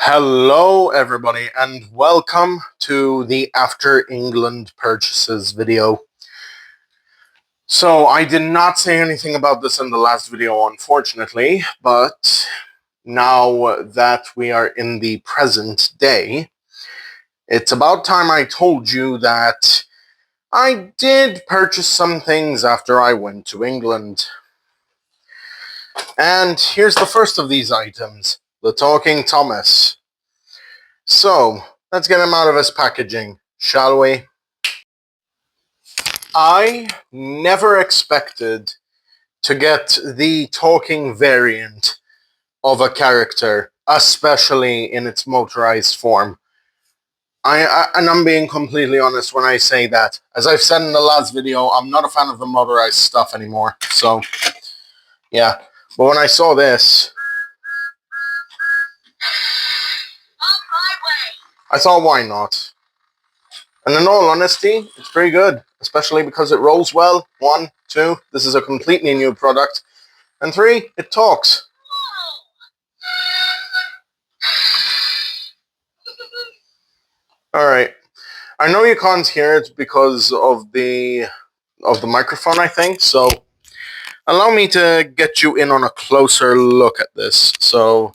Hello everybody and welcome to the After England Purchases video. So I did not say anything about this in the last video, unfortunately, but now that we are in the present day, it's about time I told you that I did purchase some things after I went to England. And here's the first of these items, the Talking Thomas. So, let's get him out of his packaging, shall we? I never expected to get the talking variant of a character, especially in its motorized form. And I'm being completely honest when I say that. As I've said in the last video, I'm not a fan of the motorized stuff anymore. So, yeah. But when I saw this, I thought, why not? And in all honesty, it's pretty good, especially because it rolls well. 1, 2, this is a completely new product. And 3, it talks. Alright. I know you can't hear it because of the microphone, I think, so allow me to get you in on a closer look at this. So,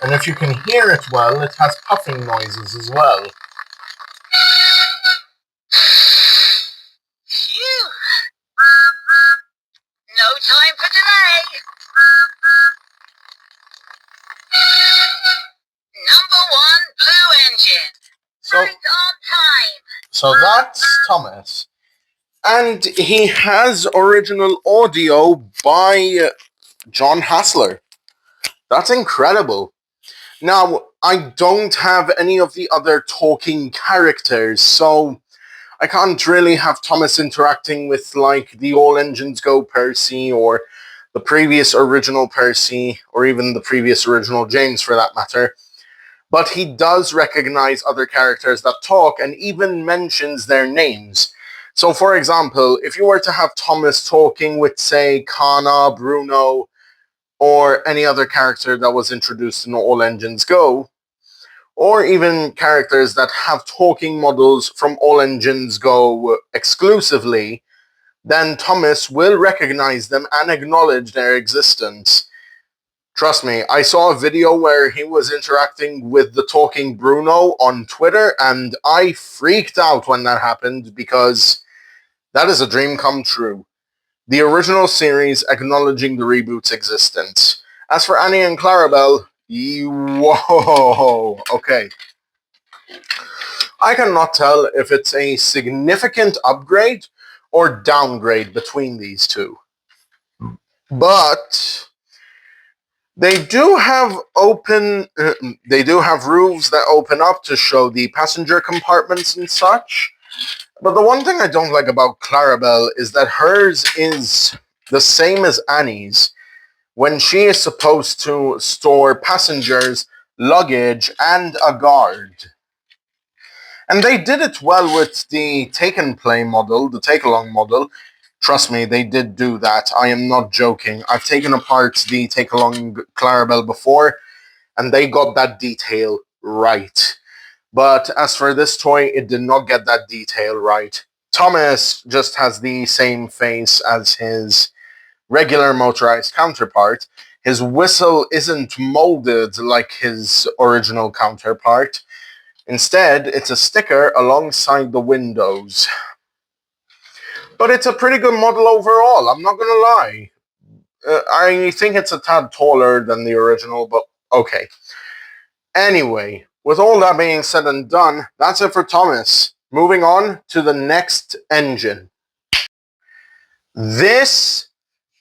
and if you can hear it well, it has puffing noises as well. Phew. No time for delay. Number 1 blue engine. Right on time. So that's Thomas. And he has original audio by Jon Hassler. That's incredible. Now, I don't have any of the other talking characters, so I can't really have Thomas interacting with, like, the All Engines Go Percy, or the previous original Percy, or even the previous original James for that matter. But he does recognize other characters that talk and even mentions their names. So, for example, if you were to have Thomas talking with, say, Kana, Bruno, or any other character that was introduced in All Engines Go, or even characters that have talking models from All Engines Go exclusively, then Thomas will recognize them and acknowledge their existence. Trust me, I saw a video where he was interacting with the talking Bruno on Twitter, and I freaked out when that happened because that is a dream come true. The original series acknowledging the reboot's existence. As for Annie and Clarabelle, whoa, okay. I cannot tell if it's a significant upgrade or downgrade between these two. But they do have roofs that open up to show the passenger compartments and such. But the one thing I don't like about Clarabelle is that hers is the same as Annie's when she is supposed to store passengers, luggage, and a guard. And they did it well with the take and play model, the take along model. Trust me, they did do that. I am not joking. I've taken apart the take along Clarabelle before, and they got that detail right. But as for this toy, it did not get that detail right. Thomas just has the same face as his regular motorized counterpart. His whistle isn't molded like his original counterpart. Instead, it's a sticker alongside the windows. But it's a pretty good model overall, I'm not gonna lie. I think it's a tad taller than the original, but okay. Anyway, with all that being said and done, that's it for Thomas. Moving on to the next engine. This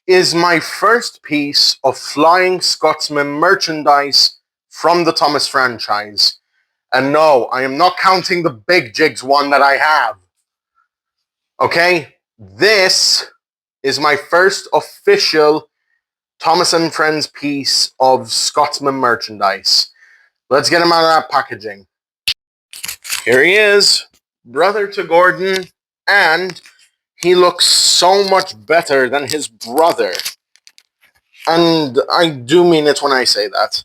is my first piece of Flying Scotsman merchandise from the Thomas franchise. And no, I am not counting the Big Jigs one that I have. Okay? This is my first official Thomas and Friends piece of Scotsman merchandise. Let's get him out of that packaging. Here he is, brother to Gordon, and he looks so much better than his brother. And I do mean it when I say that.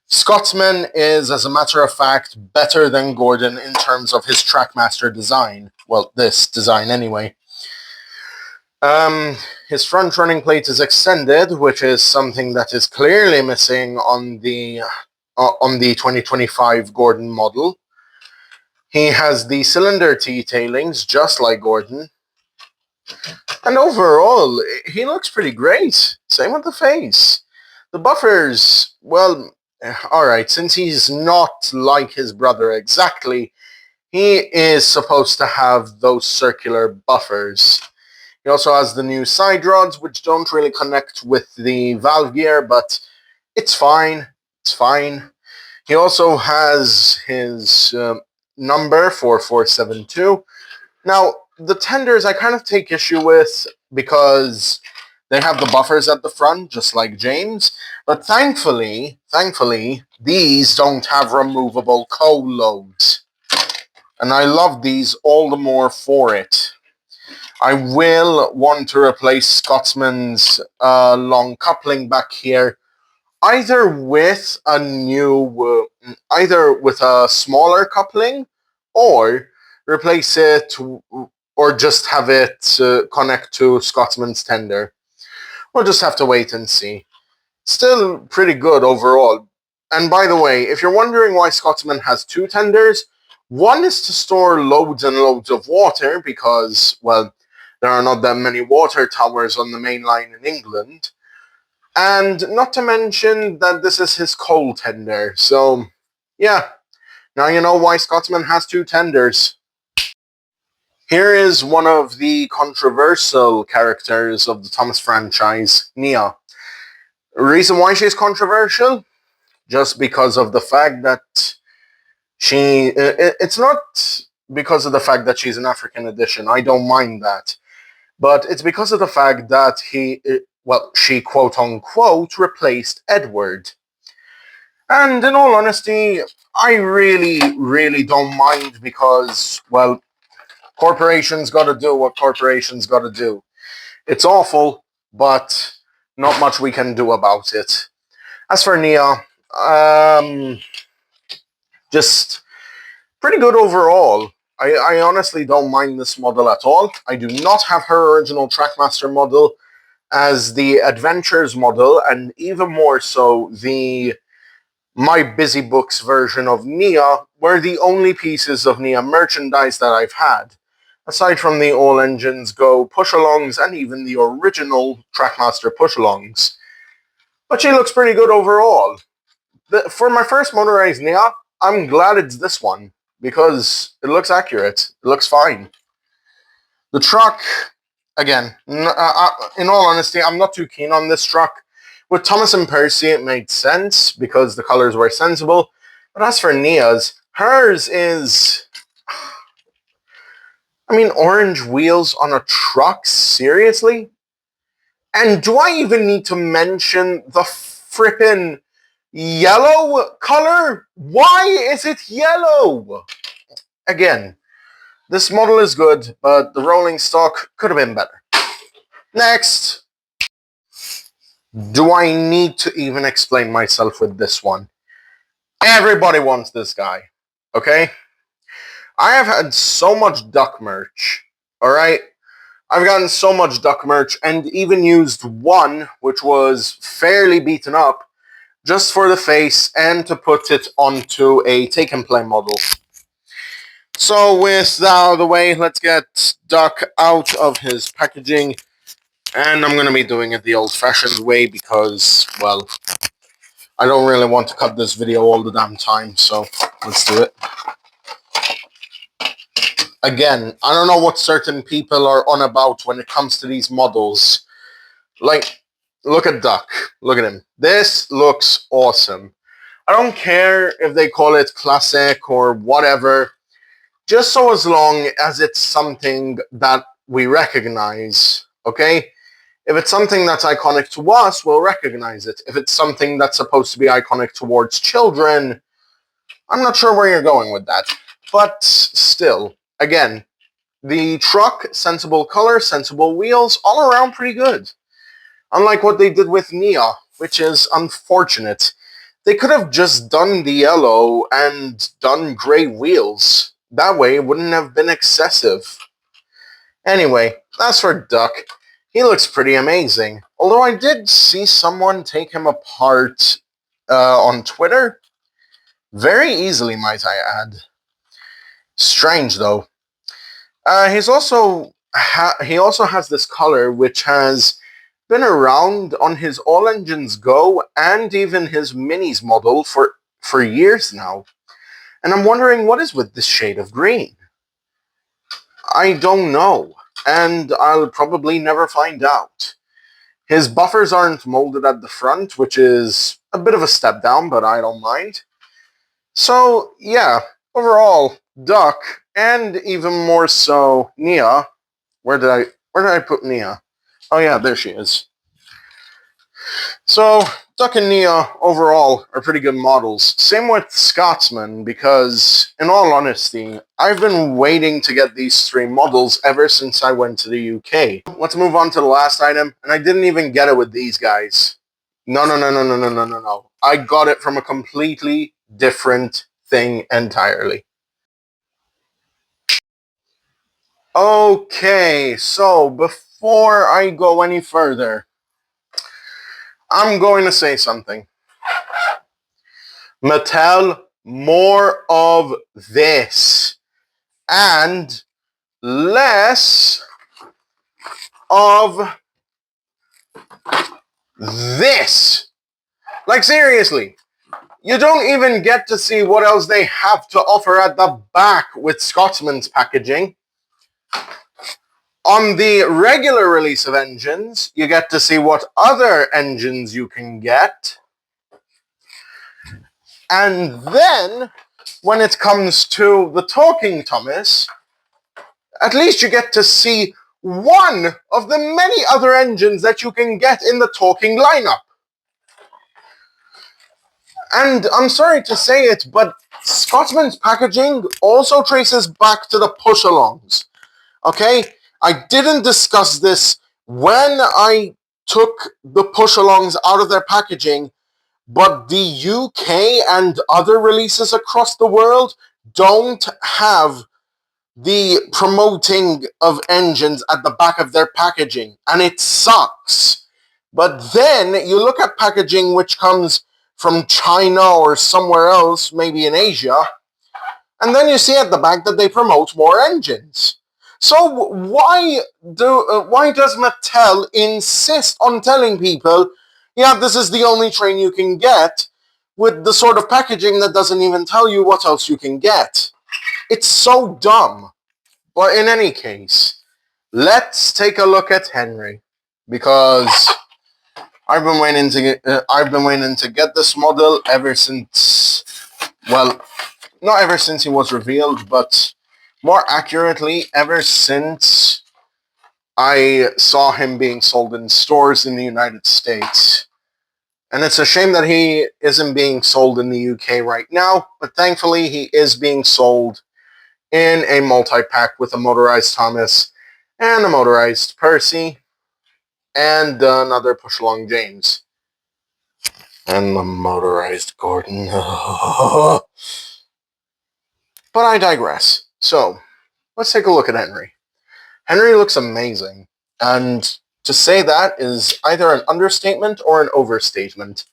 Scotsman is, as a matter of fact, better than Gordon in terms of his Trackmaster design. Well, this design anyway. His front running plate is extended, which is something that is clearly missing on the 2025 Gordon model. He has the cylinder T-tailings, just like Gordon. And overall, he looks pretty great. Same with the face. The buffers, well, alright, since he's not like his brother exactly, he is supposed to have those circular buffers. He also has the new side rods, which don't really connect with the valve gear, but it's fine. It's fine. He also has his number 4472. Now, the tenders I kind of take issue with because they have the buffers at the front, just like James. But thankfully, these don't have removable coal loads. And I love these all the more for it. I will want to replace Scotsman's long coupling back here, either with a smaller coupling, or replace it, or just have it connect to Scotsman's tender. We'll just have to wait and see. Still pretty good overall. And by the way, if you're wondering why Scotsman has two tenders, one is to store loads and loads of water because, well, there are not that many water towers on the main line in England. And not to mention that this is his coal tender. So, yeah. Now you know why Scotsman has two tenders. Here is one of the controversial characters of the Thomas franchise, Nia. Reason why she's controversial? Just because of the fact that it's not because of the fact that she's an African edition. I don't mind that. But it's because of the fact that she quote unquote replaced Edward. And in all honesty, I really, really don't mind because, well, corporations gotta do what corporations gotta do. It's awful, but not much we can do about it. As for Nia, just pretty good overall. I honestly don't mind this model at all. I do not have her original Trackmaster model, as the Adventures model, and even more so the My Busy Books version of Nia, were the only pieces of Nia merchandise that I've had, aside from the All Engines Go push-alongs and even the original Trackmaster push-alongs. But she looks pretty good overall. For my first motorized Nia, I'm glad it's this one, because it looks accurate. It looks fine. The truck, again, in all honesty, I'm not too keen on this truck. With Thomas and Percy, it made sense because the colors were sensible. But as for Nia's, hers is... I mean, orange wheels on a truck? Seriously? And do I even need to mention the frippin' yellow color? Why is it yellow? Again, this model is good, but the rolling stock could have been better. Next. Do I need to even explain myself with this one? Everybody wants this guy, okay? I have had so much Duck merch, alright? I've gotten so much Duck merch and even used one, which was fairly beaten up, just for the face and to put it onto a take-and-play model. So with that out of the way, let's get Duck out of his packaging. And I'm going to be doing it the old-fashioned way because, well, I don't really want to cut this video all the damn time, so let's do it. Again, I don't know what certain people are on about when it comes to these models. Like, look at Duck. Look at him. This looks awesome. I don't care if they call it classic or whatever, just so as long as it's something that we recognize, okay? If it's something that's iconic to us, we'll recognize it. If it's something that's supposed to be iconic towards children, I'm not sure where you're going with that. But still, again, The truck, sensible color, sensible wheels, all around pretty good. Unlike what they did with Nia, which is unfortunate. They could have just done the yellow and done gray wheels. That way it wouldn't have been excessive. Anyway, as for Duck, he looks pretty amazing. Although I did see someone take him apart on Twitter. Very easily, might I add. Strange, though. He also has this color which has been around on his All Engines Go and even his Minis model for years now. And I'm wondering what is with this shade of green. I don't know, and I'll probably never find out. His buffers aren't molded at the front, which is a bit of a step down, but I don't mind. So, yeah, overall, Duck, and even more so, Nia. Where did I put Nia? Oh yeah, there she is. So, Duck and Nia, overall, are pretty good models. Same with Scotsman, because, in all honesty, I've been waiting to get these three models ever since I went to the UK. Let's move on to the last item, and I didn't even get it with these guys. No. I got it from a completely different thing entirely. Okay, so before I go any further, I'm going to say something. Mattel, more of this and less of this. Like, seriously, you don't even get to see what else they have to offer at the back with Scotsman's packaging. On the regular release of engines, you get to see what other engines you can get. And then, when it comes to the Talking Thomas, at least you get to see one of the many other engines that you can get in the Talking lineup. And I'm sorry to say it, but Scotsman's packaging also traces back to the push-alongs. Okay? I didn't discuss this when I took the push-alongs out of their packaging, but the UK and other releases across the world don't have the promoting of engines at the back of their packaging, and it sucks. But then you look at packaging which comes from China or somewhere else, maybe in Asia, and then you see at the back that they promote more engines. So why does Mattel insist on telling people, yeah, this is the only train you can get, with the sort of packaging that doesn't even tell you what else you can get? It's so dumb. But in any case, let's take a look at Henry, because I've been waiting to get this model ever since, well, not ever since he was revealed, but more accurately, ever since I saw him being sold in stores in the United States. And it's a shame that he isn't being sold in the UK right now, but thankfully he is being sold in a multi-pack with a motorized Thomas and a motorized Percy and another push-along James. And the motorized Gordon. But I digress. So, let's take a look at Henry. Henry looks amazing, and to say that is either an understatement or an overstatement.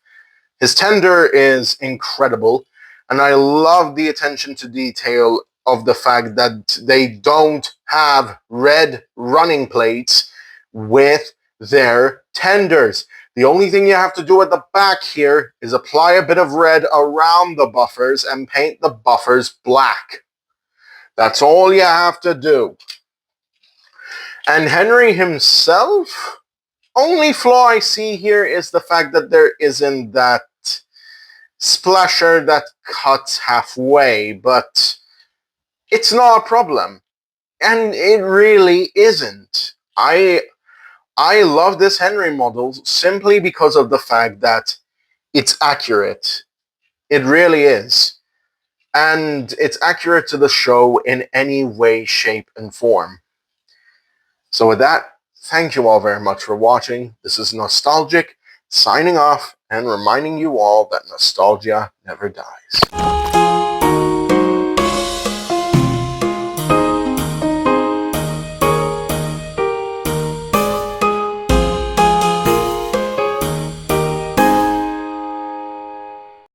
His tender is incredible, and I love the attention to detail of the fact that they don't have red running plates with their tenders. The only thing you have to do at the back here is apply a bit of red around the buffers and paint the buffers black. That's all you have to do. And Henry himself, only flaw I see here is the fact that there isn't that splasher that cuts halfway, but it's not a problem. And it really isn't. I love this Henry model simply because of the fact that it's accurate. It really is. and it's accurate to the show in any way, shape, and form. So with that, thank you all very much for watching. This is Nostalgic, signing off and reminding you all that nostalgia never dies.